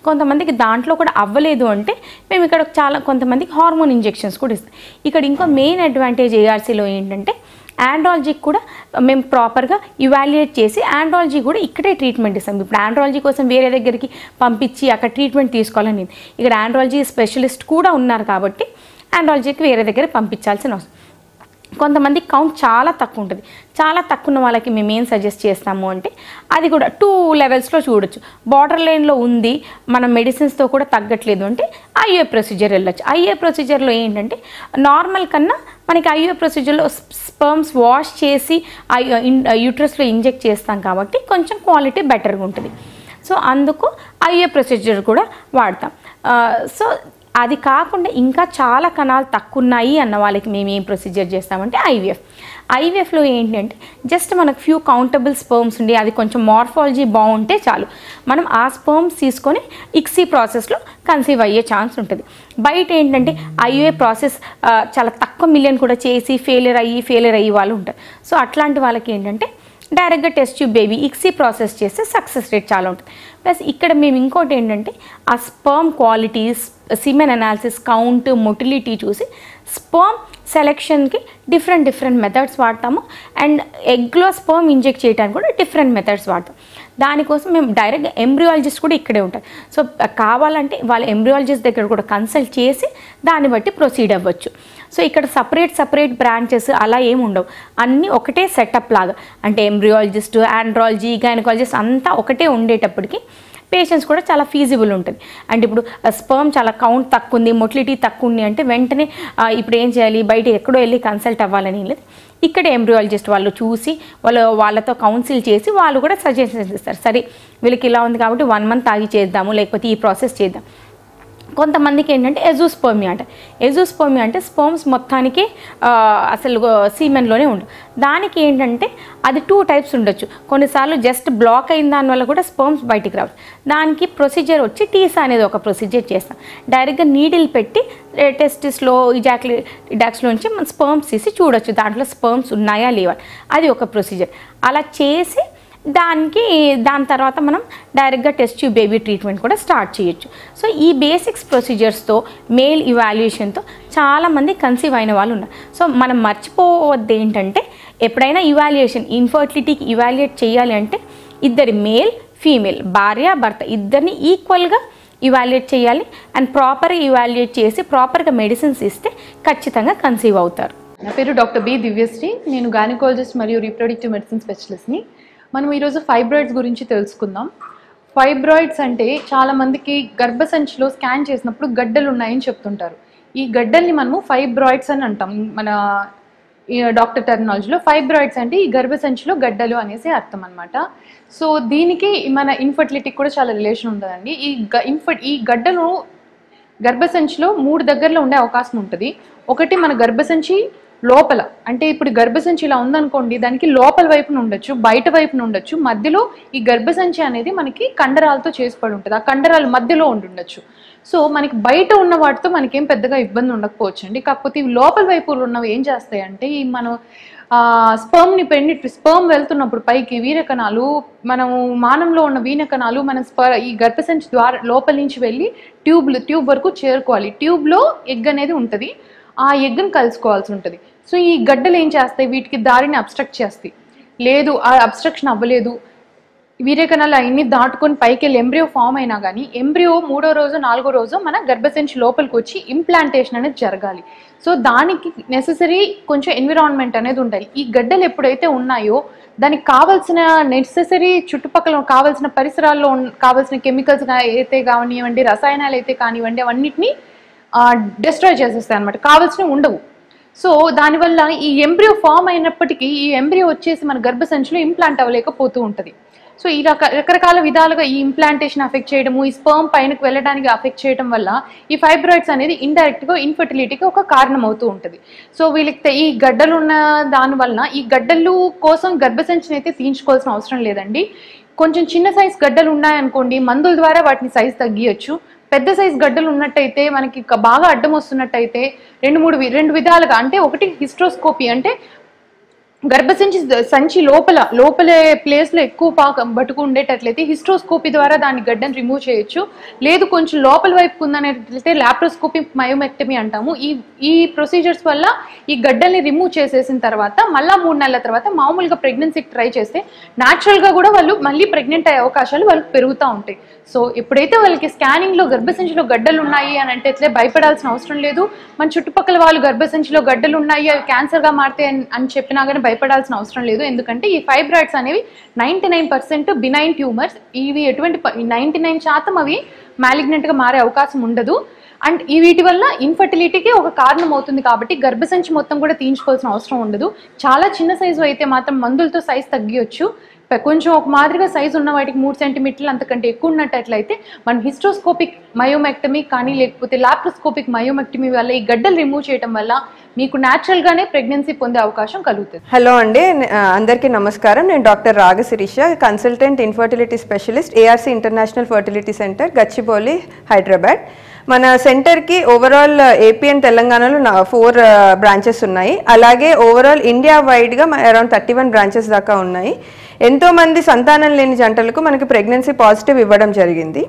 కొంతమందికి దాంట్లో కూడా అవ్వలేదు అంటే మేము ఇక్కడ చాలా కొంతమందికి హార్మోన్ ఇంజెక్షన్స్ కూడా ఇస్తాం. ఇక్కడ ఇంకో మెయిన్ అడ్వాంటేజ్ ఏఆర్సీలో ఏంటంటే ఆండ్రాలజీకి కూడా మేము ప్రాపర్గా ఇవాల్యుయేట్ చేసి ఆండ్రాలజీ కూడా ఇక్కడే ట్రీట్మెంట్ ఇస్తాం. ఇప్పుడు ఆండ్రాలజీ కోసం వేరే దగ్గరికి పంపించి అక్కడ ట్రీట్మెంట్ తీసుకోవాలని ఇక్కడ ఆండ్రాలజీ స్పెషలిస్ట్ కూడా ఉన్నారు కాబట్టి ఆండ్రాలజీకి వేరే దగ్గర పంపించాల్సిన అవసరం. కొంతమంది కౌంట్ చాలా తక్కువ ఉంటుంది. చాలా తక్కువ ఉన్న వాళ్ళకి మేము ఏం సజెస్ట్ చేస్తాము అంటే అది కూడా 2 లెవెల్స్లో చూడొచ్చు. బార్డర్ లైన్లో ఉంది, మనం మెడిసిన్స్తో కూడా తగ్గట్లేదు అంటే ఐఏ ప్రొసీజర్ వెళ్ళొచ్చు. ఐఏ ప్రొసీజర్లో ఏంటంటే నార్మల్ కన్నా మనకి ఐఏ ప్రొసీజర్లో స్పర్మ్స్ వాష్ చేసి యూట్రస్లో ఇంజెక్ట్ చేస్తాం కాబట్టి కొంచెం క్వాలిటీ బెటర్గా ఉంటుంది. సో అందుకు ఐఏ ప్రొసీజర్ కూడా వాడతాం. సో అది కాకుండా ఇంకా చాలా కణాలు తక్కువ ఉన్నాయి అన్న వాళ్ళకి మేము ఏం ప్రొసీజర్ చేస్తామంటే ఐవీఎఫ్లో ఏంటంటే జస్ట్ మనకు ఫ్యూ కౌంటబుల్ స్పర్మ్స్ ఉండి అది కొంచెం మార్ఫాలజీ బాగుంటే చాలు, మనం ఆ స్పర్మ్స్ తీసుకొని ఇక్సీ ప్రాసెస్లో కన్సీవ్ అయ్యే ఛాన్స్ ఉంటుంది. బయట ఏంటంటే ఐవీఏ ప్రాసెస్ చాలా తక్కువ మిలియన్ కూడా చేసి ఫెయిలియర్ అయ్యి వాళ్ళు ఉంటారు. సో అట్లాంటి వాళ్ళకి ఏంటంటే డైరెక్ట్గా test tube baby ICSI process చేస్తే సక్సెస్ రేట్ చాలా ఉంటుంది. ప్లస్ ఇక్కడ మేము ఇంకోటి ఏంటంటే ఆ sperm qualities, semen analysis, count, motility చూసి స్పర్మ్ సెలెక్షన్కి డిఫరెంట్ మెథడ్స్ వాడతాము. అండ్ ఎగ్లో స్పర్మ్ ఇంజెక్ట్ చేయడానికి కూడా డిఫరెంట్ మెథడ్స్ వాడతాం. దానికోసం మేము డైరెక్ట్గా ఎంబ్రియాలజిస్ట్ కూడా ఇక్కడే ఉంటారు. సో కావాలంటే వాళ్ళ ఎంబ్రియాలజిస్ట్ దగ్గర కూడా కన్సల్ట్ చేసి దాన్ని బట్టి ప్రొసీడ్ అవ్వచ్చు. సో ఇక్కడ సపరేట్ బ్రాంచెస్ అలా ఏమి ఉండవు, అన్నీ ఒకటే సెటప్ లాగా. అంటే ఎంబ్రియాలజిస్ట్, ఆండ్రాలజీ, గైనకాలజిస్ట్ అంతా ఒకటే ఉండేటప్పటికి పేషెంట్స్ కూడా చాలా ఫీజిబుల్ ఉంటుంది. అంటే ఇప్పుడు స్పర్మ్ చాలా కౌంట్ తక్కువ ఉంది, మొటిలిటీ తక్కువ ఉంది అంటే వెంటనే ఇప్పుడు ఏం చేయాలి, బయట ఎక్కడో వెళ్ళి కన్సల్ట్ అవ్వాలని లేదు. ఇక్కడ ఎంబ్రియాలజిస్ట్ వాళ్ళు చూసి వాళ్ళతో కౌన్సిల్ చేసి వాళ్ళు కూడా సజెషన్స్ ఇస్తారు. సరే వీళ్ళకి ఇలా ఉంది కాబట్టి 1 మంత్ ఆగి చేద్దాము, లేకపోతే ఈ ప్రాసెస్ చేద్దాం. కొంతమందికి ఏంటంటే ఎజోస్పర్మియా అంటే స్పర్మ్స్ మొత్తానికి అసలు సీమెన్లోనే ఉండదు. దానికి ఏంటంటే అది 2 టైప్స్ ఉండొచ్చు. కొన్నిసార్లు జస్ట్ బ్లాక్ అయిన దానివల్ల కూడా స్పర్మ్స్ బయటికి రావచ్చు. దానికి ప్రొసీజర్ వచ్చి టీసా అనేది ఒక ప్రొసీజర్ చేస్తాం. డైరెక్ట్గా నీడిల్ పెట్టి టెస్టిస్లో ఇజాక్యులేట్స్లోంచి మనం స్పర్మ్స్ తీసి చూడొచ్చు దాంట్లో స్పర్మ్స్ ఉన్నాయా లేవా, అది ఒక ప్రొసీజర్. అలా చేసి దాని తర్వాత మనం డైరెక్ట్గా టెస్ట్ ట్యూబ్ బేబీ ట్రీట్మెంట్ కూడా స్టార్ట్ చేయొచ్చు. సో ఈ బేసిక్స్ ప్రొసీజర్స్తో మేల్ ఇవాల్యుయేషన్తో చాలామంది కన్సీవ్ అయిన వాళ్ళు ఉన్నారు. సో మనం మర్చిపోవద్దు ఏంటంటే ఎప్పుడైనా ఇన్ఫర్టిలిటీకి ఇవాల్యుయేట్ చేయాలి అంటే ఇద్దరి మేల్ ఫీమేల్, భార్య భర్త ఇద్దరిని ఈక్వల్గా ఇవాల్యుయేట్ చేయాలి. అండ్ ప్రాపర్గా ఇవాల్యుయేట్ చేసి ప్రాపర్గా మెడిసిన్స్ ఇస్తే ఖచ్చితంగా కన్సీవ్ అవుతారు. నా పేరు డాక్టర్ బి దివ్యశ్రీ. నేను గైనకాలజిస్ట్ మరియు రీప్రొడక్టివ్ మెడిసిన్ స్పెషలిస్ట్ని. మనం ఈరోజు ఫైబ్రాయిడ్స్ గురించి తెలుసుకుందాం. ఫైబ్రాయిడ్స్ అంటే చాలామందికి గర్భసంచిలో స్కాన్ చేసినప్పుడు గడ్డలు ఉన్నాయని చెప్తుంటారు. ఈ గడ్డల్ని మనము ఫైబ్రాయిడ్స్ అని అంటాం. మన డాక్టర్ టెర్మినాలజీలో ఫైబ్రాయిడ్స్ అంటే ఈ గర్భసంచిలో గడ్డలు అనేసి అర్థం అనమాట. సో దీనికి మన ఇన్ఫర్టిలిటీకి కూడా చాలా రిలేషన్ ఉంటుందండి. ఈ గడ్డలు గర్భసంచిలో 3 దగ్గరలో ఉండే అవకాశం ఉంటుంది. ఒకటి మన గర్భసంచి లోపల, అంటే ఇప్పుడు గర్భసంచి ఇలా ఉందనుకోండి, దానికి లోపల వైపున ఉండొచ్చు, బయట వైపున ఉండొచ్చు. మధ్యలో ఈ గర్భసంచి అనేది మనకి కండరాలతో చేసిపడి ఉంటుంది. ఆ కండరాలు మధ్యలో ఉండొచ్చు. సో మనకి బయట ఉన్న వాటితో మనకేం పెద్దగా ఇబ్బంది ఉండకపోవచ్చు అండి. కాకపోతే ఇవి లోపల వైపు ఉన్నవి ఏం చేస్తాయంటే ఈ మనం స్పర్మ్ వెళ్తున్నప్పుడు పైకి వీరకణాలు, మనము మానంలో ఉన్న వీనకణాలు మన ఈ గర్భసంచి ద్వారా లోపల నుంచి వెళ్ళి ట్యూబ్ వరకు చేరుకోవాలి. ట్యూబ్లో ఎగ్ అనేది ఉంటుంది, ఆ ఎగ్ని కలుసుకోవాల్సి ఉంటుంది. సో ఈ గడ్డలు ఏం చేస్తాయి, వీటికి దారిని అబ్స్ట్రక్ట్ చేస్తాయి. లేదు ఆ అబ్స్ట్రక్షన్ అవ్వలేదు, వీర్యకణాలు అవన్నీ దాటుకొని పైకి వెళ్ళి ఎంబ్రియో ఫామ్ అయినా కానీ ఎంబ్రియో 3వ రోజు 4వ రోజు మన గర్భసంచి లోపలికి వచ్చి ఇంప్లాంటేషన్ అనేది జరగాలి. సో దానికి నెసెసరీ కొంచెం ఎన్విరాన్మెంట్ అనేది ఉండాలి. ఈ గడ్డలు ఎప్పుడైతే ఉన్నాయో దానికి కావాల్సిన నెసెసరీ చుట్టుపక్కల కావాల్సిన పరిసరాల్లో కావాల్సిన కెమికల్స్ అయితే కానివ్వండి, రసాయనాలు అయితే కానివ్వండి, అవన్నిటిని డిస్ట్రాయ్ చేసేస్తాయి అనమాట. కావాల్సినవి ఉండవు. సో దానివల్ల ఈ ఎంబ్రియో ఫామ్ అయినప్పటికీ ఈ ఎంబ్రియో వచ్చేసి మన గర్భసంచిలో ఇంప్లాంట్ అవ్వలేకపోతూ ఉంటుంది. సో ఈ రకరకాల విధాలుగా ఈ ఇంప్లాంటేషన్ అఫెక్ట్ చేయడము, ఈ స్పర్మ్ పైనకు వెళ్ళడానికి అఫెక్ట్ చేయడం వల్ల ఈ ఫైబ్రాయిడ్స్ అనేది ఇండైరెక్ట్గా ఇన్ఫర్టిలిటీకి ఒక కారణం అవుతూ ఉంటుంది. సో వీళ్ళకి ఈ గడ్డలు ఉన్న దానివల్ల ఈ గడ్డలు కోసం గర్భసంచిని అయితే తీయించుకోవాల్సిన అవసరం లేదండి. కొంచెం చిన్న సైజ్ గడ్డలు ఉన్నాయనుకోండి, మందుల ద్వారా వాటిని సైజ్ తగ్గియచ్చు. పెద్ద సైజ్ గడ్డలు ఉన్నట్టయితే మనకి బాగా అడ్డం వస్తున్నట్టయితే రెండు విధాలుగా, అంటే ఒకటి హిస్ట్రోస్కోపీ, అంటే సంచి లోపలే ప్లేస్లో ఎక్కువ బటుకు ఉండేటట్లయితే హిస్ట్రోస్కోపీ ద్వారా దాని గడ్డను రిమూవ్ చేయొచ్చు. లేదు కొంచెం లోపల వైపు ఉందనేటట్లయితే లాప్రోస్కోపీ మయోమెక్టమీ అంటాము. ఈ ప్రొసీజర్స్ వల్ల ఈ గడ్డల్ని రిమూవ్ చేసేసిన తర్వాత మళ్ళీ 3 నెలల తర్వాత మామూలుగా ప్రెగ్నెన్సీకి ట్రై చేస్తే న్యాచురల్గా కూడా వాళ్ళు మళ్ళీ ప్రెగ్నెంట్ అయ్యే అవకాశాలు వాళ్ళకి పెరుగుతూ ఉంటాయి. సో ఎప్పుడైతే వాళ్ళకి స్కానింగ్లో గర్భసంచిలో గడ్డలు ఉన్నాయి అని అంటే అట్లే భయపడాల్సిన అవసరం లేదు. మన చుట్టుపక్కల వాళ్ళు గర్భసంచిలో గడ్డలు ఉన్నాయి అవి క్యాన్సర్గా మారితే అని చెప్పినా కానీ భయపడాల్సిన అవసరం లేదు. ఎందుకంటే ఈ ఫైబ్రాయిడ్స్ అనేవి 99% బినైన్ ట్యూమర్స్. ఇవి ఎటువంటి 99% అవి మ్యాలిగ్నెంట్గా మారే అవకాశం ఉండదు. అండ్ వీటి వల్ల ఇన్ఫర్టిలిటీకి ఒక కారణం అవుతుంది. కాబట్టి గర్భసంచి మొత్తం కూడా తీయించుకోవాల్సిన అవసరం ఉండదు. చాలా చిన్న సైజు అయితే మాత్రం మందులతో సైజ్ తగ్గియొచ్చు. కొంచెం ఒక మాదిరిగా సైజు ఉన్న వాటికి 3 సెంటీమీటర్లు అంతకంటే ఎక్కువ ఉన్నట్టయితే మనం హిస్ట్రోస్కోపిక్ మయోమెక్టమీ కానీ లేకపోతే లాప్రోస్కోపిక్ మయోమెక్టమీ వల్ల ఈ గడ్డలు రిమూవ్ చేయడం వల్ల మీకు న్యాచురల్గానే ప్రెగ్నెన్సీ పొందే అవకాశం కలుగుతుంది. హలో అండి, అందరికీ నమస్కారం. నేను doctor Ragasirisha, consultant infertility specialist, ARC international fertility centre, Gachibowli, Hyderabad. మన సెంటర్కి ఓవరాల్ ఏపీ అండ్ తెలంగాణలో 4 బ్రాంచెస్ ఉన్నాయి. అలాగే ఓవరాల్ ఇండియా వైడ్గా అరౌండ్ 31 బ్రాంచెస్ దాకా ఉన్నాయి. ఎంతోమంది సంతానం లేని జంటలకు మనకి ప్రెగ్నెన్సీ పాజిటివ్ ఇవ్వడం జరిగింది.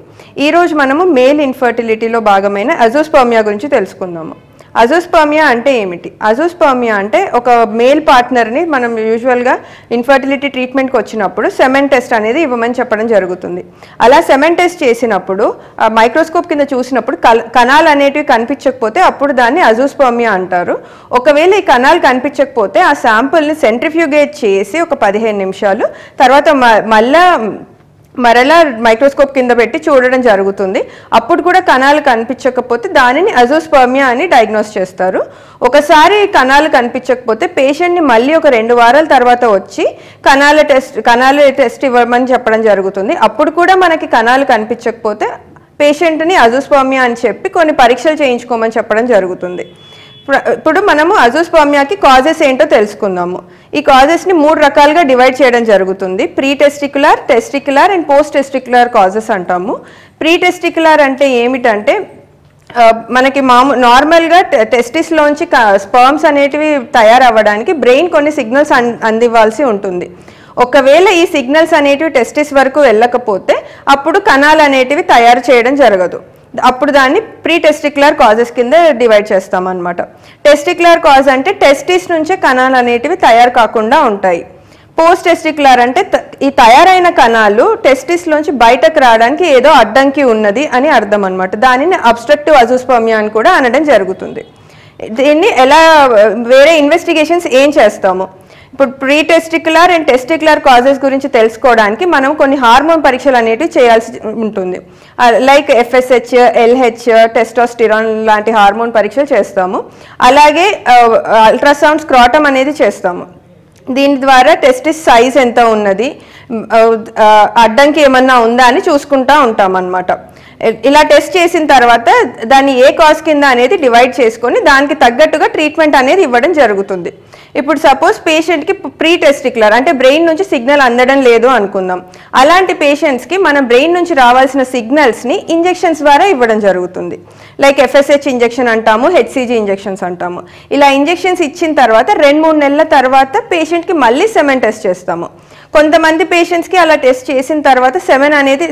ఈరోజు మనము మేల్ ఇన్ఫర్టిలిటీలో భాగమైన అజోస్పర్మియా గురించి తెలుసుకుందాము. అజోస్పర్మియా అంటే ఏమిటి? అజోస్పర్మియా అంటే ఒక మేల్ పార్ట్నర్ని మనం యూజువల్గా ఇన్ఫర్టిలిటీ ట్రీట్మెంట్కి వచ్చినప్పుడు సెమెన్ టెస్ట్ అనేది ఇవ్వమని చెప్పడం జరుగుతుంది. అలా సెమెన్ టెస్ట్ చేసినప్పుడు మైక్రోస్కోప్ కింద చూసినప్పుడు కణాలు అనేటివి కనిపించకపోతే అప్పుడు దాన్ని అజోస్పర్మియా అంటారు. ఒకవేళ ఈ కణాలు కనిపించకపోతే ఆ శాంపుల్ని సెంట్రిఫ్యూగేట్ చేసి ఒక 15 నిమిషాలు తర్వాత మరలా మైక్రోస్కోప్ కింద పెట్టి చూడడం జరుగుతుంది. అప్పుడు కూడా కణాలు కనిపించకపోతే దానిని అజోస్పర్మియా అని డయాగ్నోస్ చేస్తారు. ఒకసారి కణాలు కనిపించకపోతే పేషెంట్ని మళ్ళీ ఒక 2 వారాల తర్వాత వచ్చి కణాల టెస్ట్ ఇవ్వమని చెప్పడం జరుగుతుంది. అప్పుడు కూడా మనకి కణాలు కనిపించకపోతే పేషెంట్ని అజోస్పర్మియా అని చెప్పి కొన్ని పరీక్షలు చేయించుకోమని చెప్పడం జరుగుతుంది. ఇప్పుడు మనము అజోస్పర్మియాకి కాజెస్ ఏంటో తెలుసుకుందాము. ఈ కాజెస్ని 3 రకాలుగా డివైడ్ చేయడం జరుగుతుంది. Pre testicular, testicular and post testicular causes అంటాము. ప్రీ టెస్టిక్యులర్ అంటే ఏమిటంటే మనకి నార్మల్గా టెస్టిస్లోంచి స్పర్మ్స్ అనేటివి తయారవ్వడానికి బ్రెయిన్ కొన్ని సిగ్నల్స్ అందివ్వాల్సి ఉంటుంది. ఒకవేళ ఈ సిగ్నల్స్ అనేటివి టెస్టిస్ వరకు వెళ్ళకపోతే అప్పుడు కణాలు అనేటివి తయారు చేయడం జరగదు. అప్పుడు దాన్ని ప్రీ టెస్టిక్యులర్ కాజెస్ కింద డివైడ్ చేస్తామన్నమాట. టెస్టిక్యులర్ కాజ్ అంటే టెస్టిస్ నుంచే కణాలు అనేటివి తయారు కాకుండా ఉంటాయి. పోస్ట్ టెస్టిక్యులర్ అంటే ఈ తయారైన కణాలు టెస్టిస్లోంచి బయటకు రావడానికి ఏదో అడ్డంకి ఉన్నది అని అర్థం అనమాట. దానిని అబ్స్ట్రక్టివ్ అజోస్పర్మియా అని కూడా అనడం జరుగుతుంది. దీన్ని ఎలా వేరే ఇన్వెస్టిగేషన్స్ ఏం చేస్తాము? ఇప్పుడు pre testicular and testicular causes గురించి తెలుసుకోవడానికి మనం కొన్ని హార్మోన్ పరీక్షలు అనేటివి చేయాల్సి ఉంటుంది. లైక్ FSH, LH, టెస్టోస్టిరాన్ లాంటి హార్మోన్ పరీక్షలు చేస్తాము. అలాగే అల్ట్రాసౌండ్ స్క్రాటమ్ అనేది చేస్తాము. దీని ద్వారా టెస్టిస్ సైజ్ ఎంత ఉన్నది, అడ్డంకి ఏమన్నా ఉందా అని చూసుకుంటూ ఉంటాం అన్నమాట. ఇలా టెస్ట్ చేసిన తర్వాత దాన్ని ఏ కాజ్ కింద అనేది డివైడ్ చేసుకొని దానికి తగ్గట్టుగా ట్రీట్మెంట్ అనేది ఇవ్వడం జరుగుతుంది. ఇప్పుడు సపోజ్ పేషెంట్కి ప్రీ టెస్టిక్యులర్ అంటే బ్రెయిన్ నుంచి సిగ్నల్ అందడం లేదు అనుకుందాం. అలాంటి పేషెంట్స్కి మనం బ్రెయిన్ నుంచి రావాల్సిన సిగ్నల్స్ని ఇంజెక్షన్స్ ద్వారా ఇవ్వడం జరుగుతుంది. లైక్ FSH ఇంజెక్షన్ అంటాము, HCG ఇంజెక్షన్స్ అంటాము. ఇలా ఇంజెక్షన్స్ ఇచ్చిన తర్వాత 2-3 నెలల తర్వాత పేషెంట్కి మళ్ళీ సెమెన్ టెస్ట్ చేస్తాము. కొంతమంది పేషెంట్స్కి అలా టెస్ట్ చేసిన తర్వాత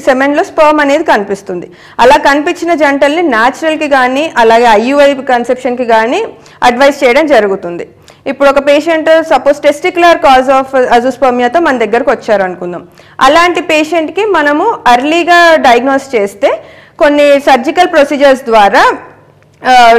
సెమెన్లో స్పర్మ్ అనేది కనిపిస్తుంది. అలా కనిపించిన జంటల్ని న్యాచురల్కి కానీ అలాగే IUI కన్సెప్షన్కి కానీ అడ్వైస్ చేయడం జరుగుతుంది. ఇప్పుడు ఒక patient suppose testicular cause of అజోస్పర్మియాతో మన దగ్గరకు వచ్చారు అనుకుందాం. అలాంటి పేషెంట్కి మనము అర్లీగా డయాగ్నోస్ చేస్తే కొన్ని సర్జికల్ ప్రొసీజర్స్ ద్వారా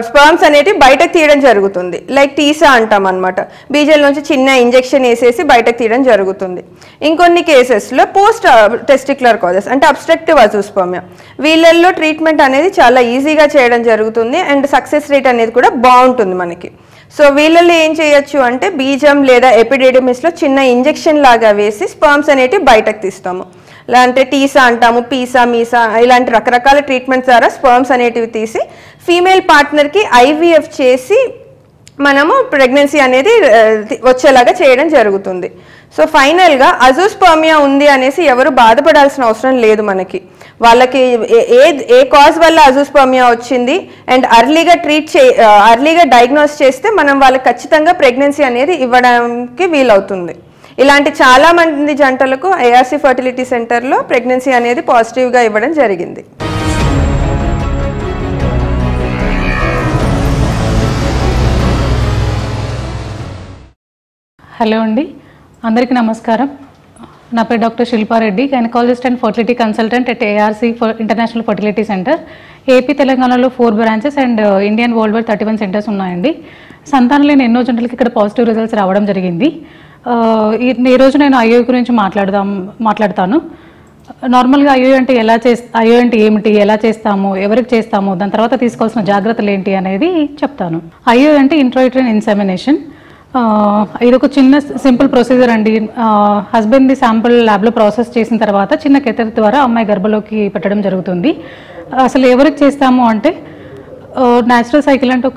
స్పర్మ్స్ అనేటివి బయటకు తీయడం జరుగుతుంది. లైక్ టీసా అంటాం అనమాట. బీజల్ నుంచి చిన్న ఇంజెక్షన్ వేసేసి బయటకు తీయడం జరుగుతుంది. ఇంకొన్ని కేసెస్లో పోస్ట్ టెస్టిక్యులర్ కాజెస్ అంటే అబ్స్ట్రక్టివ్ అజోస్పర్మియా, వీళ్ళల్లో ట్రీట్మెంట్ అనేది చాలా ఈజీగా చేయడం జరుగుతుంది అండ్ సక్సెస్ రేట్ అనేది కూడా బాగుంటుంది మనకి. సో వీళ్ళల్లో ఏం చేయొచ్చు అంటే బీజం లేదా ఎపిడిడమిస్లో చిన్న ఇంజెక్షన్ లాగా వేసి స్పర్మ్స్ అనేటివి బయటకు తీస్తాము. అంటే టీసా అంటాము, పీసా, మీసా ఇలాంటి రకరకాల ట్రీట్మెంట్స్ ద్వారా స్పర్మ్స్ అనేటివి తీసి ఫీమేల్ పార్ట్నర్కి IVF చేసి మనము ప్రెగ్నెన్సీ అనేది వచ్చేలాగా చేయడం జరుగుతుంది. సో ఫైనల్గా అజోస్పర్మియా ఉంది అనేసి ఎవరు బాధపడాల్సిన అవసరం లేదు. మనకి వాళ్ళకి ఏ కాజ్ వల్ల అజోస్పర్మియా వచ్చింది అండ్ అర్లీగా డయాగ్నోస్ చేస్తే మనం వాళ్ళకి ఖచ్చితంగా ప్రెగ్నెన్సీ అనేది ఇవ్వడానికి వీలవుతుంది. ఇలాంటి చాలా మంది జంటలకు ఏఆర్సీ ఫర్టిలిటీ సెంటర్లో ప్రెగ్నెన్సీ అనేది పాజిటివ్గా ఇవ్వడం జరిగింది. హలో అండి, అందరికీ నమస్కారం. నా పేరు doctor Shilpa Reddy, gynaecologist and fertility consultant at ARC international fertility centre. AP తెలంగాణలో 4 branches and Indian world wide 31 centres ఉన్నాయండి. సంతానం లేని ఎన్నో జంటలకి ఇక్కడ పాజిటివ్ రిజల్ట్స్ రావడం జరిగింది. ఈరోజు నేను ఐఓ గురించి మాట్లాడతాను. నార్మల్గా ఐఓ అంటే ఏమిటి, ఎలా చేస్తాము, ఎవరికి చేస్తాము, దాని తర్వాత తీసుకోవాల్సిన జాగ్రత్తలు ఏంటి అనేది చెప్తాను. ఐఓ అంటే ఇంట్రాయూటరైన్ ఇన్సెమినేషన్. ఇది ఒక చిన్న సింపుల్ ప్రొసీజర్ అండి. హస్బెండ్ది శాంపుల్ ల్యాబ్లో ప్రాసెస్ చేసిన తర్వాత చిన్న కెథర్ ద్వారా అమ్మాయి గర్భంలోకి పెట్టడం జరుగుతుంది. అసలు ఎవరికి చేస్తాము అంటే న్యాచురల్ సైకిల్ అంటే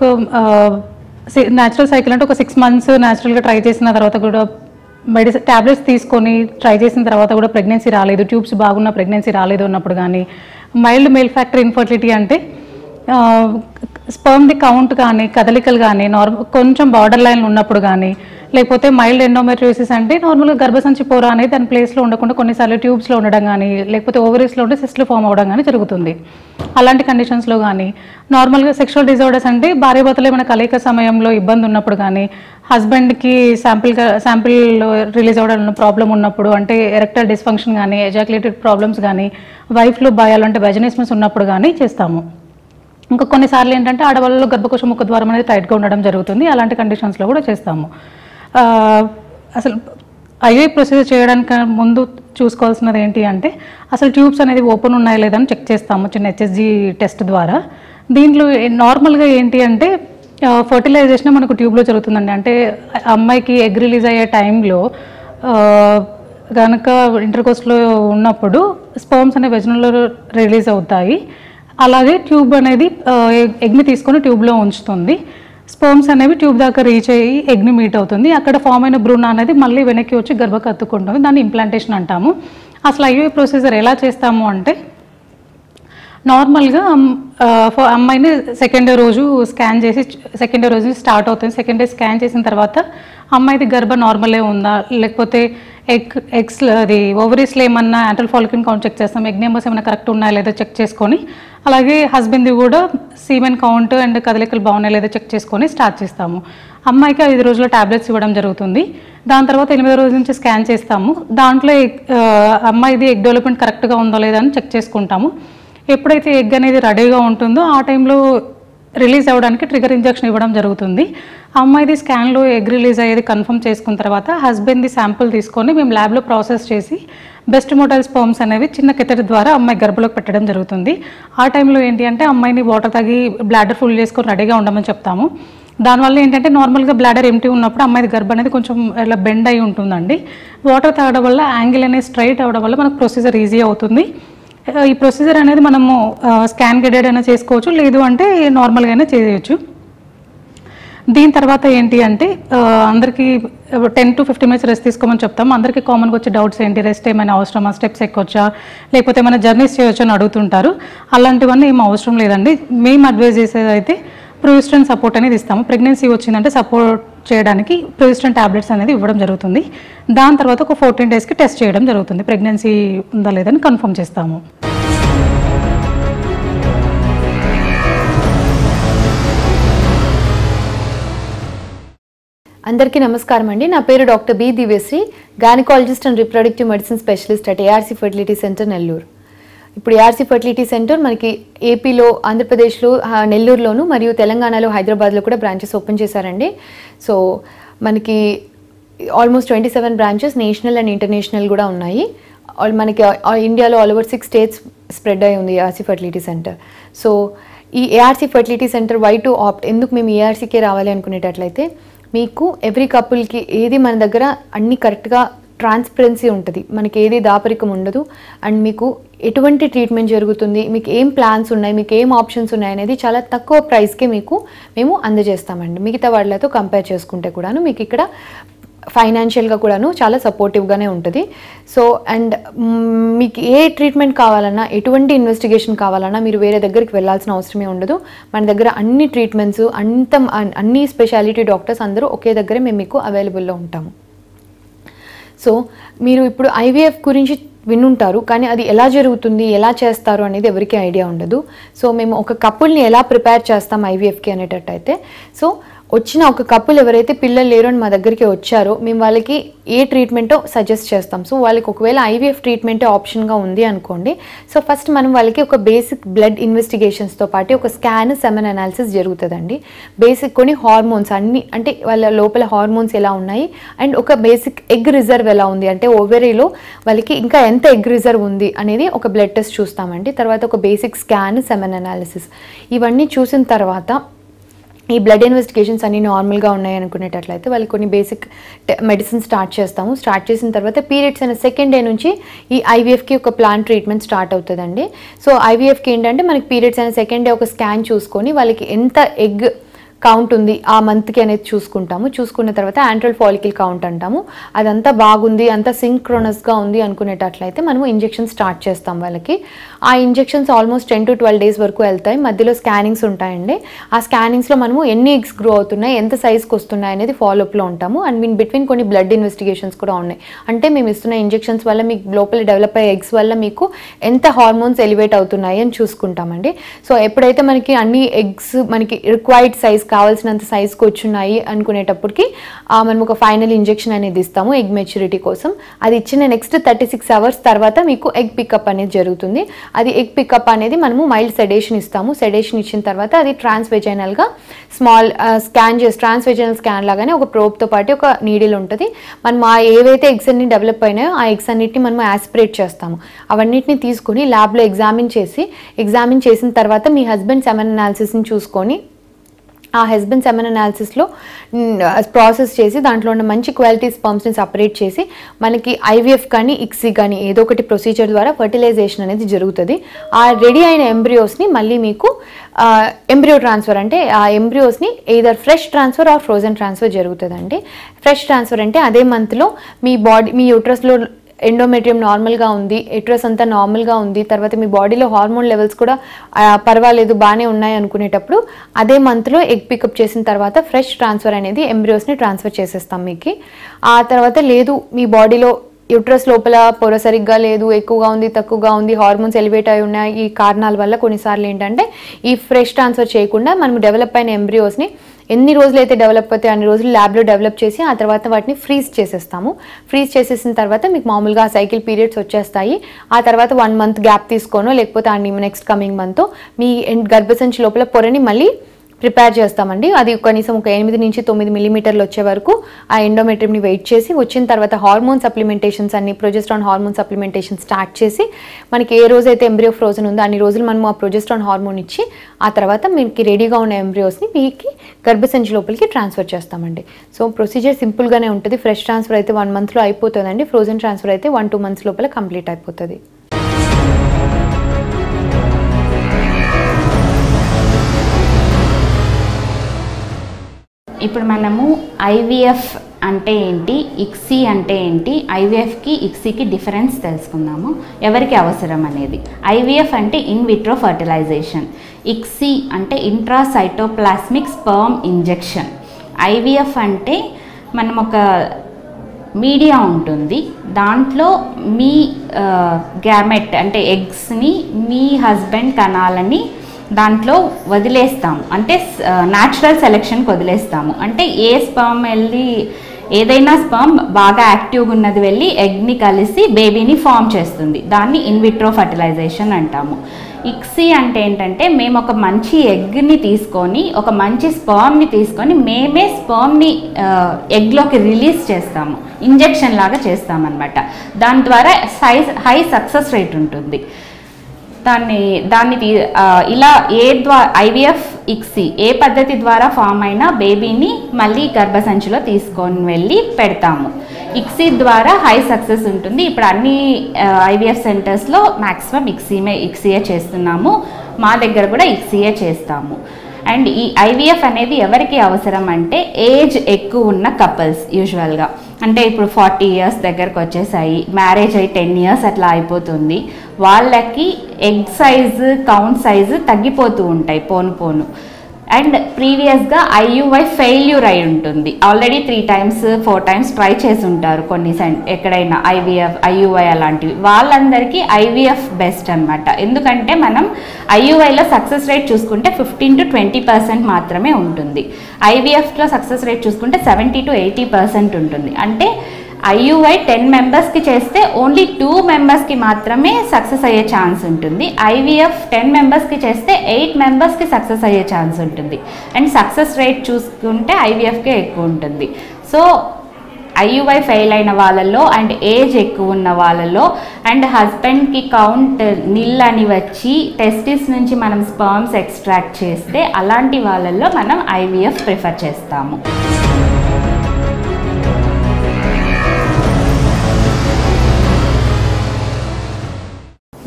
ఒక 6 months న్యాచురల్గా ట్రై చేసిన తర్వాత కూడా టాబ్లెట్స్ తీసుకొని ట్రై చేసిన తర్వాత కూడా ప్రెగ్నెన్సీ రాలేదు, ట్యూబ్స్ బాగున్న ప్రెగ్నెన్సీ రాలేదు అన్నప్పుడు కానీ, మైల్డ్ మేల్ ఫ్యాక్టర్ ఇన్ఫర్టిలిటీ అంటే స్పర్మ్ది కౌంట్ కానీ కదలికలు కానీ కొంచెం బార్డర్ లైన్ ఉన్నప్పుడు కానీ, లేకపోతే మైల్డ్ ఎండోమెట్రియోసిస్ అంటే నార్మల్గా గర్భసంచి పొర అనేది దాని ప్లేస్లో ఉండకుండా కొన్నిసార్లు ట్యూబ్స్లో ఉండడం కానీ, లేకపోతే ఓవరీస్లో ఉంటే సిస్ట్లు ఫామ్ అవ్వడం కానీ జరుగుతుంది. అలాంటి కండిషన్స్లో కానీ, నార్మల్గా సెక్షువల్ డిజార్డర్స్ అంటే భార్యాభర్తలు ఏమైనా కలయిక సమయంలో ఇబ్బంది ఉన్నప్పుడు కానీ, హస్బెండ్కి శాంపిల్ రిలీజ్ అవ్వడం ప్రాబ్లం ఉన్నప్పుడు, అంటే ఎరెక్టైల్ డిస్ఫంక్షన్ కానీ, ఎజాక్యులేటెడ్ ప్రాబ్లమ్స్ కానీ, వైఫ్లో భయాలు అంటే వెజనిస్మస్ ఉన్నప్పుడు కానీ చేస్తాము. ఇంకా కొన్నిసార్లు ఏంటంటే ఆడవాళ్ళలో గర్భకోశ ముఖ ద్వారం అనేది టైట్గా ఉండడం జరుగుతుంది. అలాంటి కండిషన్స్లో కూడా చేస్తాము. అసలు ఐవీ ప్రొసీజర్ చేయడానికి ముందు చూసుకోవాల్సినది ఏంటి అంటే అసలు ట్యూబ్స్ అనేది ఓపెన్ ఉన్నాయా లేదని చెక్ చేస్తాము చిన్న హెచ్ఎస్జీ టెస్ట్ ద్వారా. దీంట్లో నార్మల్గా ఏంటి అంటే ఫర్టిలైజేషన్ మనకు ట్యూబ్లో జరుగుతుందండి. అంటే అమ్మాయికి ఎగ్ రిలీజ్ అయ్యే టైంలో కనుక ఇంటర్కోస్ట్లో ఉన్నప్పుడు స్పర్మ్స్ అనేవి వెజనల్లో రిలీజ్ అవుతాయి. అలాగే ట్యూబ్ అనేది ఎగ్ని తీసుకొని ట్యూబ్లో ఉంచుతుంది. స్పర్మ్స్ అనేవి ట్యూబ్ దాకా రీచ్ అయ్యి ఎగ్ని మీట్ అవుతుంది. అక్కడ ఫామ్ అయిన భ్రూణ అనేది మళ్ళీ వెనక్కి వచ్చి గర్భకు అత్తుకుంటుంది. దాన్ని ఇంప్లాంటేషన్ అంటాము. అసలు ఐవీఎఫ్ ప్రొసీజర్ ఎలా చేస్తాము అంటే నార్మల్గా అమ్మాయిని సెకండ్ డే రోజు స్కాన్ చేసి స్టార్ట్ అవుతుంది. సెకండ్ డే స్కాన్ చేసిన తర్వాత అమ్మాయిది గర్భ నార్మలే ఉందా, లేకపోతే ఎగ్స్ అది ఓవరీస్లో ఏమన్నా యాంటల్ ఫాలికల్ కౌంట్ చెక్ చేస్తాం, ఎగ్ నెంబర్స్ ఏమైనా కరెక్ట్ ఉన్నాయా లేదా చెక్ చేసుకొని, అలాగే హస్బెండ్ది కూడా సీమెన్ కౌంట్ అండ్ కదలికలు బాగున్నాయా లేదా చెక్ చేసుకొని స్టార్ట్ చేస్తాము. అమ్మాయికి 5 రోజుల టాబ్లెట్స్ ఇవ్వడం జరుగుతుంది. దాని తర్వాత 8వ రోజు నుంచి స్కాన్ చేస్తాము. దాంట్లో అమ్మాయిది ఎగ్ డెవలప్మెంట్ కరెక్ట్గా ఉందో లేదా అని చెక్ చేసుకుంటాము. ఎప్పుడైతే ఎగ్ అనేది రెడీగా ఉంటుందో ఆ టైంలో రిలీజ్ అవ్వడానికి ట్రిగర్ ఇంజెక్షన్ ఇవ్వడం జరుగుతుంది. అమ్మాయిది స్కాన్లో ఎగ్ రిలీజ్ అయ్యేది కన్ఫర్మ్ చేసుకున్న తర్వాత హస్బెండ్ది శాంపుల్ తీసుకొని మేము ల్యాబ్లో ప్రాసెస్ చేసి బెస్ట్ మోడల్ స్పర్మ్స్ అనేవి చిన్న కెథర్ ద్వారా అమ్మాయి గర్భంలోకి పెట్టడం జరుగుతుంది. ఆ టైంలో ఏంటి అంటే అమ్మాయిని వాటర్ తాగి బ్లాడర్ ఫుల్ చేసుకొని రెడీగా ఉండమని చెప్తాము. దానివల్ల ఏంటంటే నార్మల్గా బ్లాడర్ ఎంటీ ఉన్నప్పుడు అమ్మాయిది గర్భం అనేది కొంచెం ఇలా బెండ్ అయి ఉంటుందండి. వాటర్ తాగడం వల్ల యాంగిల్ అనేది స్ట్రైట్ అవ్వడం వల్ల మనకు ప్రొసీజర్ ఈజీ అవుతుంది. ఈ ప్రొసీజర్ అనేది మనము స్కాన్ గైడెడ్ అయినా చేసుకోవచ్చు, లేదు అంటే నార్మల్గా అయినా చేయవచ్చు. దీని తర్వాత ఏంటి అంటే అందరికీ 10 to 15 minutes రెస్ట్ తీసుకోమని చెప్తాము. అందరికీ కామన్గా వచ్చే డౌట్స్ ఏంటి, రెస్ట్ ఏమైనా అవసరమా, స్టెప్స్ ఎక్కొచ్చా, లేకపోతే ఏమైనా జర్నీస్ చేయొచ్చా అని అడుగుతుంటారు. అలాంటివన్నీ ఏం అవసరం లేదండి. మేము అడ్వైజ్ చేసేది అయితే ప్రొజెస్ట్రాన్ సపోర్ట్ అనేది ఇస్తాము. ప్రెగ్నెన్సీ వచ్చిందంటే సపోర్ట్ చేయడానికి ప్రొజెస్ట్రాన్ టాబ్లెట్స్ అనేది ఇవ్వడం జరుగుతుంది. దాని తర్వాత ఒక 14 daysకి టెస్ట్ చేయడం జరుగుతుంది. ప్రెగ్నెన్సీ ఉందా లేదని కన్ఫర్మ్ చేస్తాము. అందరికీ నమస్కారం అండి. నా పేరు doctor B Divyasri, gynaecologist and reproductive medicine specialist at ARC fertility centre Nellore. ఇప్పుడు ఏఆర్సీ ఫర్టిలిటీ సెంటర్ మనకి ఏపీలో, ఆంధ్రప్రదేశ్లో, నెల్లూరులోను మరియు తెలంగాణలో, హైదరాబాద్లో కూడా బ్రాంచెస్ ఓపెన్ చేశారండి. సో మనకి almost 27 branches national and international కూడా ఉన్నాయి. మనకి ఇండియాలో ఆల్ ఓవర్ 6 states స్ప్రెడ్ అయి ఉంది ఏఆర్సీ ఫర్టిలిటీ సెంటర్. సో ఈ ARC fertility centre why to opt, ఎందుకు మేము ఏఆర్సీకే రావాలి అనుకునేటట్లయితే మీకు ఎవ్రీ కపుల్కి ఏది మన దగ్గర అన్ని కరెక్ట్గా ట్రాన్స్పరెన్సీ ఉంటుంది, మనకి ఏది దాపరికం ఉండదు. అండ్ మీకు ఎటువంటి ట్రీట్మెంట్ జరుగుతుంది, మీకు ఏం ప్లాన్స్ ఉన్నాయి, మీకు ఏం ఆప్షన్స్ ఉన్నాయి అనేది చాలా తక్కువ ప్రైస్కే మేము అందజేస్తామండి. మిగతా వాళ్ళతో కంపేర్ చేసుకుంటే కూడాను మీకు ఇక్కడ ఫైనాన్షియల్గా కూడాను చాలా సపోర్టివ్గానే ఉంటుంది. సో అండ్ మీకు ఏ ట్రీట్మెంట్ కావాలన్నా, ఎటువంటి ఇన్వెస్టిగేషన్ కావాలన్నా మీరు వేరే దగ్గరికి వెళ్ళాల్సిన అవసరమే ఉండదు. మన దగ్గర అన్ని ట్రీట్మెంట్స్ అన్ని స్పెషాలిటీ డాక్టర్స్ అందరూ ఒకే దగ్గరే మేము మీకు అవైలబుల్లో ఉంటాము. సో మీరు ఇప్పుడు ఐవీఎఫ్ గురించి వినుంటారు, కానీ అది ఎలా జరుగుతుంది, ఎలా చేస్తారు అనేది ఎవరికి ఐడియా ఉండదు. సో మేము ఒక కపుల్ని ఎలా ప్రిపేర్ చేస్తాం ఐవీఎఫ్కి అనేటట్టయితే, సో వచ్చిన ఒక కపుల్ ఎవరైతే పిల్లలు లేరు అని మా దగ్గరికి వచ్చారో మేము వాళ్ళకి ఏ ట్రీట్మెంటో సజెస్ట్ చేస్తాం. సో వాళ్ళకి ఒకవేళ ఐవీఎఫ్ ట్రీట్మెంటే ఆప్షన్గా ఉంది అనుకోండి, సో ఫస్ట్ మనం వాళ్ళకి ఒక బేసిక్ బ్లడ్ ఇన్వెస్టిగేషన్స్తో పాటు ఒక స్కాన్, సెమెన్ అనాలిసిస్ జరుగుతుందండి. బేసిక్ కొన్ని హార్మోన్స్ అన్ని, అంటే వాళ్ళ లోపల హార్మోన్స్ ఎలా ఉన్నాయి అండ్ ఒక బేసిక్ ఎగ్ రిజర్వ్ ఎలా ఉంది, అంటే ఓవరీలో వాళ్ళకి ఇంకా ఎంత ఎగ్ రిజర్వ్ ఉంది అనేది ఒక బ్లడ్ టెస్ట్ చూస్తామండి. తర్వాత ఒక బేసిక్ స్కాన్, సెమెన్ అనాలిసిస్ ఇవన్నీ చూసిన తర్వాత ఈ బ్లడ్ ఇన్వెస్టిగేషన్స్ అన్నీ నార్మల్గా ఉన్నాయి అనుకునేటట్లయితే వాళ్ళకి కొన్ని బేసిక్ మెడిసిన్ స్టార్ట్ చేస్తాము. స్టార్ట్ చేసిన తర్వాత పీరియడ్స్ అయిన సెకండ్ డే నుంచి ఈ ఐవీఎఫ్కి ఒక ప్లాన్ ట్రీట్మెంట్ స్టార్ట్ అవుతుందండి. సో ఐవీఎఫ్కి ఏంటంటే మనకి పీరియడ్స్ అయిన సెకండ్ డే ఒక స్కాన్ చూసుకొని వాళ్ళకి ఎంత ఎగ్ కౌంట్ ఉంది ఆ మంత్కి అనేది చూసుకుంటాము. చూసుకున్న తర్వాత యాంట్రల్ ఫాలికల్ కౌంట్ అంటాము. అదంతా బాగుంది, అంతా సింక్రోనస్గా ఉంది అనుకునేటట్లయితే మనము ఇంజెక్షన్ స్టార్ట్ చేస్తాం వాళ్ళకి. ఆ ఇంజెక్షన్స్ ఆల్మోస్ట్ 10 to 12 days వరకు వెళ్తాయి. మధ్యలో స్కానింగ్స్ ఉంటాయండి. ఆ స్కానింగ్స్లో మనము ఎన్ని ఎగ్స్ గ్రో అవుతున్నాయి, ఎంత సైజ్కి వస్తున్నాయి అనేది ఫాలోఅప్లో ఉంటాము. అండ్ మీన్ బిట్వీన్ కొన్ని బ్లడ్ ఇన్వెస్టిగేషన్స్ కూడా ఉన్నాయి. అంటే మేము ఇస్తున్న ఇంజెక్షన్స్ వల్ల మీకు లోపల డెవలప్ అయ్యే ఎగ్స్ వల్ల మీకు ఎంత హార్మోన్స్ ఎలివేట్ అవుతున్నాయి అని చూసుకుంటామండి. సో ఎప్పుడైతే మనకి అన్ని ఎగ్స్ మనకి రిక్వైర్డ్ సైజ్ కావాల్సినంత సైజ్కి వచ్చున్నాయి అనుకునేటప్పటికి మనం ఒక ఫైనల్ ఇంజెక్షన్ అనేది ఇస్తాము ఎగ్ మెచ్యూరిటీ కోసం. అది ఇచ్చిన నెక్స్ట్ 36 hours తర్వాత మీకు ఎగ్ పికప్ అనేది జరుగుతుంది. అది ఎగ్ పికప్ అనేది మనము మైల్డ్ సెడేషన్ ఇస్తాము. సెడేషన్ ఇచ్చిన తర్వాత అది ట్రాన్స్వెజైనల్గా స్మాల్ స్కాన్ చేసి, ట్రాన్స్వెజైనల్ స్కాన్ లాగానే ఒక ప్రోబ్తో పాటు ఒక నీడిల్ ఉంటుంది. మనం ఏవైతే ఎగ్స్ అన్ని డెవలప్ అయినాయో ఆ ఎగ్స్ అన్నిటిని మనం యాస్పిరేట్ చేస్తాము. అవన్నిటిని తీసుకుని ల్యాబ్లో ఎగ్జామిన్ చేసిన తర్వాత మీ హస్బెండ్ సెమెన్ అనాలిసిస్ని చూసుకొని ఆ హస్బెండ్ సెమెన్ అనాలిసిస్లో ప్రాసెస్ చేసి దాంట్లో ఉన్న మంచి క్వాలిటీ స్పర్మ్స్ని సపరేట్ చేసి మనకి ఐవీఎఫ్ కానీ ఇక్సీ కానీ ఏదో ఒకటి ప్రొసీజర్ ద్వారా ఫర్టిలైజేషన్ అనేది జరుగుతుంది. ఆ రెడీ అయిన ఎంబ్రియోస్ని మళ్ళీ మీకు ఎంబ్రియో ట్రాన్స్ఫర్, అంటే ఆ ఎంబ్రియోస్ని either fresh transfer or frozen transfer జరుగుతుందండి. ఫ్రెష్ ట్రాన్స్ఫర్ అంటే అదే మంత్లో మీ యూట్రస్లో ఎండోమెట్రియం నార్మల్గా ఉంది, యూట్రస్ అంతా నార్మల్గా ఉంది, తర్వాత మీ బాడీలో హార్మోన్ లెవెల్స్ కూడా పర్వాలేదు బాగానే ఉన్నాయి అనుకునేటప్పుడు అదే మంత్లో ఎగ్ పికప్ చేసిన తర్వాత ఫ్రెష్ ట్రాన్స్ఫర్ అనేది ఎంబ్రియోస్ని ట్రాన్స్ఫర్ చేసేస్తాం మీకు. ఆ తర్వాత లేదు మీ బాడీలో యూట్రస్ లోపల పొర సరిగ్గా లేదు, ఎక్కువగా ఉంది, తక్కువగా ఉంది, హార్మోన్స్ ఎలివేట్ అయి ఉన్నాయి, ఈ కారణాల వల్ల కొన్నిసార్లు ఏంటంటే ఈ ఫ్రెష్ ట్రాన్స్ఫర్ చేయకుండా మనం డెవలప్ అయిన ఎంబ్రియోస్ని ఎన్ని రోజులు అయితే డెవలప్ అవుతాయి అన్ని రోజులు ల్యాబ్లో డెవలప్ చేసి ఆ తర్వాత వాటిని ఫ్రీజ్ చేసేస్తాము. ఫ్రీజ్ చేసేసిన తర్వాత మీకు మామూలుగా సైకిల్ పీరియడ్స్ వచ్చేస్తాయి. ఆ తర్వాత 1 month గ్యాప్ తీసుకోనో లేకపోతే నెక్స్ట్ కమింగ్ మంత్ మీ గర్భసంచి లోపల పొరని మళ్ళీ ప్రిపేర్ చేస్తామండి. అది కనీసం ఒక 8 నుంచి 9 millimeters వచ్చే వరకు ఆ ఎండోమెట్రియంని వెయిట్ చేసి వచ్చిన తర్వాత హార్మోన్ సప్లిమెంటేషన్స్ అన్ని ప్రొజెస్ట్రాన్ హార్మోన్ సప్లిమెంటేషన్ స్టార్ట్ చేసి మనకి ఏ రోజైతే ఎంబ్రియో ఫ్రోజన్ ఉందో అన్ని రోజులు మనం ఆ ప్రొజెస్ట్రాన్ హార్మోన్ ఇచ్చి ఆ తర్వాత మీకు రెడీగా ఉన్న ఎంబ్రియోస్ని మీకు గర్భసంచి లోపలికి ట్రాన్స్ఫర్ చేస్తామండి. సో ప్రొసీజర్ సింపుల్గానే ఉంటుంది. ఫ్రెష్ ట్రాన్స్ఫర్ అయితే 1 monthలో అయిపోతుందండి. ఫ్రోజన్ ట్రాన్స్ఫర్ అయితే 1-2 months లోపల కంప్లీట్ అయిపోతుంది. ఇప్పుడు మనము ఐవీఎఫ్ అంటే ఏంటి, ఇక్సీ అంటే ఏంటి, ఐవీఎఫ్కి ఇక్సీకి డిఫరెన్స్ తెలుసుకుందాము, ఎవరికి అవసరం అనేది. ఐవీఎఫ్ అంటే ఇన్ విట్రో ఫర్టిలైజేషన్, ఇక్సీ అంటే ఇంట్రాసైటోప్లాస్మిక్ స్పర్మ్ ఇంజెక్షన్. ఐవీఎఫ్ అంటే మనం ఒక మీడియా ఉంటుంది, దాంట్లో మీ గ్యామెట్ అంటే ఎగ్స్ని మీ హస్బెండ్ కణాలని దాంట్లో వదిలేస్తాము, అంటే న్యాచురల్ సెలెక్షన్కి వదిలేస్తాము. అంటే ఏ స్పర్మ్ వెళ్ళి ఏదైనా స్పర్మ్ బాగా యాక్టివ్గా ఉన్నది వెళ్ళి ఎగ్ని కలిసి బేబీని ఫామ్ చేస్తుంది, దాన్ని ఇన్విట్రో ఫర్టిలైజేషన్ అంటాము. ఇక్సీ అంటే ఏంటంటే మేము ఒక మంచి ఎగ్ని తీసుకొని ఒక మంచి స్పర్మ్ని తీసుకొని మేమే స్పర్మ్ని ఎగ్లోకి రిలీజ్ చేస్తాము, ఇంజెక్షన్ లాగా చేస్తామన్నమాట. దాని ద్వారా హై సక్సెస్ రేట్ ఉంటుంది. ఇలా ఐవీఎఫ్ ఇక్సీ ఏ పద్ధతి ద్వారా ఫామ్ అయినా బేబీని మళ్ళీ గర్భసంచిలో తీసుకొని వెళ్ళి పెడతాము. ఇక్సీ ద్వారా హై సక్సెస్ ఉంటుంది. ఇప్పుడు అన్ని ఐవీఎఫ్ సెంటర్స్లో మ్యాక్సిమం ఇక్సీయే చేస్తున్నాము. మా దగ్గర కూడా ఇక్సీయే చేస్తాము. అండ్ ఈ ఐవీఎఫ్ అనేది ఎవరికి అవసరం అంటే ఏజ్ ఎక్కువ ఉన్న కపుల్స్ యూజువల్గా, అంటే ఇప్పుడు 40 years దగ్గరకు వచ్చేసాయి, మ్యారేజ్ అయ్యి 10 years అట్లా అయిపోతుంది, వాళ్ళకి ఎగ్ సైజు కౌంట్ సైజు తగ్గిపోతూ ఉంటాయి పోను. అండ్ ప్రీవియస్గా ఐయుఐ ఫెయిల్యూర్ అయి ఉంటుంది, ఆల్రెడీ 3 times 4 times ట్రై చేసి ఉంటారు కొన్ని ఎక్కడైనా ఐయుఐ అలాంటివి. వాళ్ళందరికీ ఐవీఎఫ్ బెస్ట్ అనమాట. ఎందుకంటే మనం ఐయుఐలో సక్సెస్ రేట్ చూసుకుంటే 15 to 20% మాత్రమే ఉంటుంది. ఐవీఎఫ్లో సక్సెస్ రేట్ చూసుకుంటే 70 to 80% ఉంటుంది. అంటే ఐయుఐ 10 members చేస్తే ఓన్లీ 2 members మాత్రమే సక్సెస్ అయ్యే ఛాన్స్ ఉంటుంది. ఐవీఎఫ్ 10 members చేస్తే 8 members సక్సెస్ అయ్యే ఛాన్స్ ఉంటుంది. అండ్ సక్సెస్ రేట్ చూసుకుంటే ఐవీఎఫ్కే ఎక్కువ ఉంటుంది. సో ఐయుఐ ఫెయిల్ అయిన వాళ్ళలో అండ్ ఏజ్ ఎక్కువ ఉన్న వాళ్ళలో అండ్ హస్బెండ్కి కౌంట్ నిల్ అని వచ్చి టెస్టిస్ నుంచి మనం స్పర్మ్స్ ఎక్స్ట్రాక్ట్ చేస్తే అలాంటి వాళ్ళల్లో మనం ఐవీఎఫ్ ప్రిఫర్ చేస్తాము.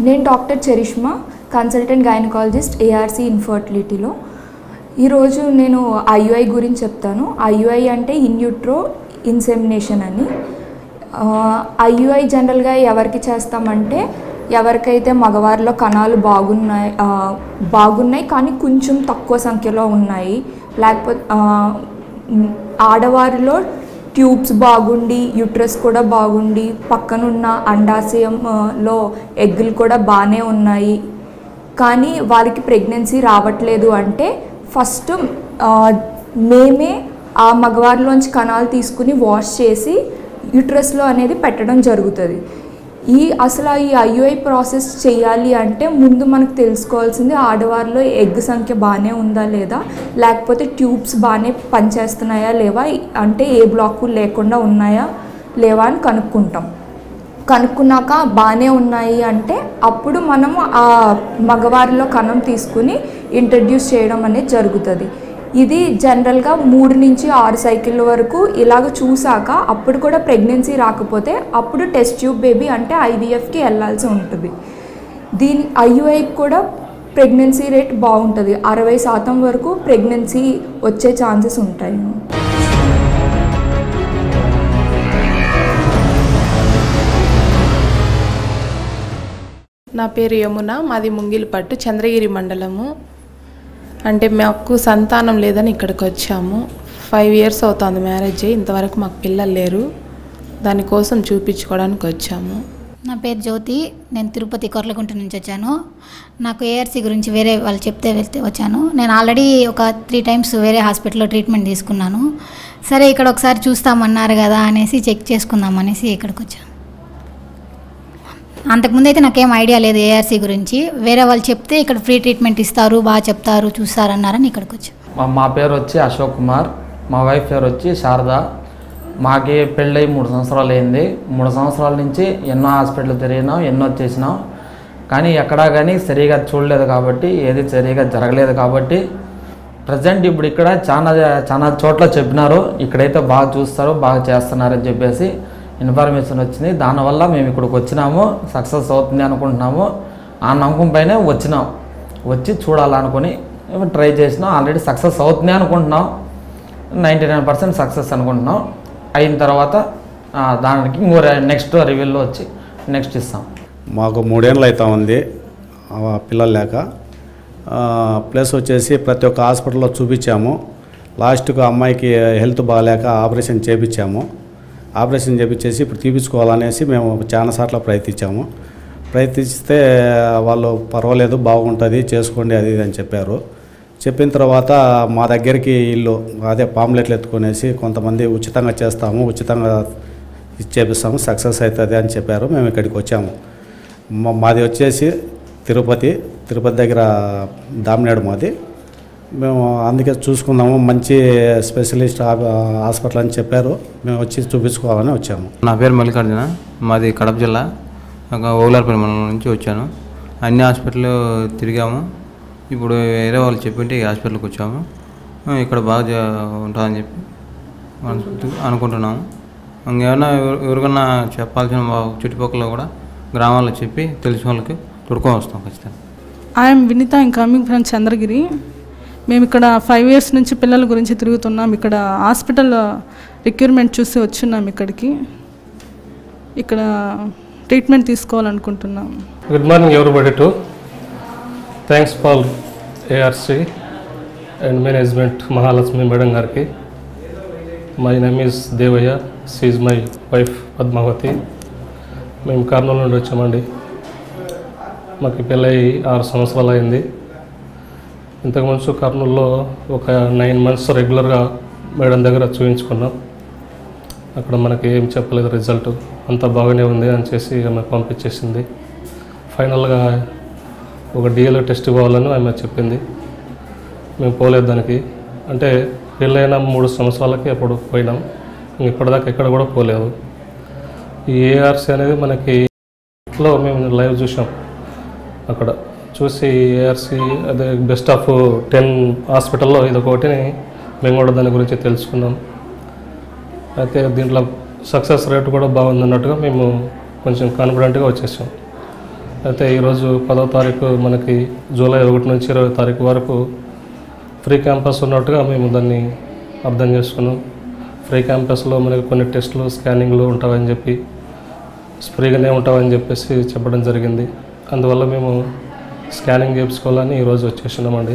నేను doctor Charishma, consultant gynaecologist ARC ఇన్ఫర్టిలిటీలో. ఈరోజు నేను ఐయుఐ గురించి చెప్తాను. ఐయుఐ అంటే ఇన్ యూట్రో ఇన్సెమినేషన్ అని. ఐయుఐ జనరల్గా ఎవరికి చేస్తామంటే ఎవరికైతే మగవారిలో కణాలు బాగున్నాయి కానీ కొంచెం తక్కువ సంఖ్యలో ఉన్నాయి, లేకపోతే ఆడవారిలో ట్యూబ్స్ బాగుండి యూట్రస్ కూడా బాగుండి పక్కనున్న అండాశయంలో ఎగ్గులు కూడా బాగానే ఉన్నాయి కానీ వాళ్ళకి ప్రెగ్నెన్సీ రావట్లేదు అంటే ఫస్ట్ మేమే ఆ మగవారిలోంచి కణాలు తీసుకుని వాష్ చేసి యూట్రస్లో అనేది పెట్టడం జరుగుతుంది. అసలు ఈ ఐయుఐ ప్రాసెస్ చేయాలి అంటే ముందు మనకు తెలుసుకోవాల్సింది ఆడవారిలో ఎగ్ సంఖ్య బాగానే ఉందా లేదా, లేకపోతే ట్యూబ్స్ బాగానే పనిచేస్తున్నాయా లేవా, అంటే ఏ బ్లాక్ లేకుండా ఉన్నాయా లేవా అని కనుక్కున్నాక బాగానే ఉన్నాయి అంటే అప్పుడు మనము ఆ మగవారిలో కణం తీసుకుని ఇంట్రడ్యూస్ చేయడం అనేది జరుగుతుంది. ఇది జనరల్గా 3 నుంచి 6 cycles వరకు ఇలాగ చూసాక అప్పుడు కూడా ప్రెగ్నెన్సీ రాకపోతే అప్పుడు టెస్ట్ ట్యూబ్ బేబీ అంటే ఐవీఎఫ్కి వెళ్ళాల్సి ఉంటుంది. ఐయుఐ కూడా ప్రెగ్నెన్సీ రేట్ బాగుంటుంది, 60% వరకు ప్రెగ్నెన్సీ వచ్చే ఛాన్సెస్ ఉంటాయి. నా పేరు యమున, మాది ముంగిలిపట్టు, చంద్రగిరి మండలము. అంటే మాకు సంతానం లేదని ఇక్కడికి వచ్చాము. 5 years అవుతుంది మ్యారేజ్ అయ్యి, ఇంతవరకు మాకు పిల్లలు లేరు, దానికోసం చూపించుకోవడానికి వచ్చాము. నా పేరు జ్యోతి, నేను తిరుపతి కొర్లగుంట నుంచి వచ్చాను. నాకు ఏఆర్సీ గురించి వేరే వాళ్ళు చెప్తే వచ్చాను. నేను ఆల్రెడీ ఒక 3 times వేరే హాస్పిటల్లో ట్రీట్మెంట్ తీసుకున్నాను. సరే ఇక్కడ ఒకసారి చూస్తామన్నారు కదా అనేసి చెక్ చేసుకుందాం అనేసి ఇక్కడికి వచ్చాను. అంతకుముందు అయితే నాకేం ఐడియా లేదు ఏఆర్సీ గురించి, వేరే వాళ్ళు చెప్తే ఇక్కడ ఫ్రీ ట్రీట్మెంట్ ఇస్తారు, బాగా చెప్తారు, చూస్తారన్నారని ఇక్కడికి వచ్చాను. మా పేరు వచ్చి అశోక్ కుమార్, మా వైఫ్ పేరు వచ్చి శారద. మాకి పెళ్ళై 3 సంవత్సరాలు అయింది. 3 సంవత్సరాల నుంచి ఎన్నో హాస్పిటల్ తిరిగినాం, ఎన్నో చేసినాం, కానీ ఎక్కడా కానీ సరిగా చూడలేదు కాబట్టి, ఏది సరిగా జరగలేదు కాబట్టి ప్రజెంట్ ఇప్పుడు ఇక్కడ చాలా చోట్ల చెప్పినారు, ఇక్కడైతే బాగా చూస్తారు, బాగా చేస్తున్నారని చెప్పేసి ఇన్ఫర్మేషన్ వచ్చింది. దానివల్ల మేము ఇక్కడికి వచ్చినాము, సక్సెస్ అవుతుంది అనుకుంటున్నాము. ఆ నమ్మకం పైనే వచ్చి చూడాలనుకుని ట్రై చేసినాం. ఆల్రెడీ సక్సెస్ అవుతుంది అనుకుంటున్నాం, 99% సక్సెస్ అనుకుంటున్నాం. అయిన తర్వాత దానికి నెక్స్ట్ రివ్యూలో వచ్చి నెక్స్ట్ ఇస్తాం. మాకు 3 ఏళ్ళు అవుతా ఉంది పిల్లలు లేక. ప్లస్ వచ్చేసి ప్రతి ఒక్క హాస్పిటల్లో చూపించాము. లాస్ట్కు అమ్మాయికి హెల్త్ బాగాలేక ఆపరేషన్ చేయించాము. ఆపరేషన్ చేయించేసి ఇప్పుడు తీపించుకోవాలనేసి మేము చాలాసార్లు ప్రయత్నిస్తే వాళ్ళు పర్వాలేదు, బాగుంటుంది, చేసుకోండి అది ఇది అని చెప్పారు. చెప్పిన తర్వాత మా దగ్గరికి ఇల్లు అదే పాంప్లెట్లు ఎత్తుకునేసి కొంతమంది ఉచితంగా చేస్తాము, ఉచితంగా చేపిస్తాము, సక్సెస్ అవుతుంది అని చెప్పారు. మేము ఇక్కడికి వచ్చాము. మాది వచ్చేసి తిరుపతి దగ్గర దామినేడు మాది. మేము అందుకే చూసుకుందాము, మంచి స్పెషలిస్ట్ హాస్పిటల్ అని చెప్పారు, మేము వచ్చి చూపించుకోవాలని వచ్చాము. నా పేరు మల్లికార్జున, మాది కడప జిల్లా ఓగులార్పల్లి మండలం నుంచి వచ్చాను. అన్ని హాస్పిటల్ తిరిగాము. ఇప్పుడు వేరే వాళ్ళు చెప్పింటే ఈ హాస్పిటల్కి వచ్చాము. ఇక్కడ బాగా ఉంటుందని చెప్పి అనుకుంటున్నాము. ఇంకేమైనా ఎవరికన్నా చెప్పాల్సిన చుట్టుపక్కల కూడా గ్రామాల్లో చెప్పి తెలిసిన వాళ్ళకి తొడుకొని వస్తాం ఖచ్చితంగా. I am Vineetha, I'm coming from Chandragiri. మేము ఇక్కడ 5 years నుంచి పిల్లల గురించి తిరుగుతున్నాం. ఇక్కడ హాస్పిటల్ రిక్రూట్మెంట్ చూసి వచ్చున్నాం ఇక్కడికి. ఇక్కడ ట్రీట్మెంట్ తీసుకోవాలనుకుంటున్నాం. Good morning everybody too. Thanks for ARC and management Mahalakshmi madam గారికి. My name is Devaiah, she is my wife Padmavathi. మేము కర్నూలు నుండి వచ్చామండి. మాకు పెళ్ళై 6 సంవత్సరాలు అయింది. ఇంతకుముందు కర్నూలులో ఒక 9 months రెగ్యులర్గా మేడం దగ్గర చూపించుకున్నాం. అక్కడ మనకి ఏం చెప్పలేదు రిజల్ట్, అంతా బాగానే ఉంది అని చేసి ఆమె పంపించేసింది. ఫైనల్గా ఒక డిఎల్ఏ టెస్ట్ ఇవ్వాలని ఆమె చెప్పింది. మేము పోలేదు దానికి. అంటే పెళ్ళైన 3 సంవత్సరాలకి అప్పుడు పోయినాం. ఇప్పటిదాకా ఎక్కడ కూడా పోలేదు. ఈ ఏఆర్సి అనేది మనకి మేము లైవ్ చూసాం. అక్కడ చూసి ఏఆర్సి అదే బెస్ట్ ఆఫ్ 10 హాస్పిటల్లో ఇదొకటిని మేము కూడా దాని గురించి తెలుసుకున్నాం. అయితే దీంట్లో సక్సెస్ రేట్ కూడా బాగుందన్నట్టుగా మేము కొంచెం కాన్ఫిడెంట్గా వచ్చేసాం. అయితే ఈరోజు 10వ తారీఖు మనకి జూలై 1 నుంచి 20వ తారీఖు వరకు ఫ్రీ క్యాంపస్ ఉన్నట్టుగా మేము దాన్ని అర్థం చేసుకున్నాం. ఫ్రీ క్యాంపస్లో మనకి కొన్ని టెస్టులు స్కానింగ్లు ఉంటాయని చెప్పి ఫ్రీగానే ఉంటామని చెప్పేసి చెప్పడం జరిగింది. అందువల్ల మేము స్కానింగ్ చేయించుకోవాలని ఈరోజు వచ్చేసినామండి.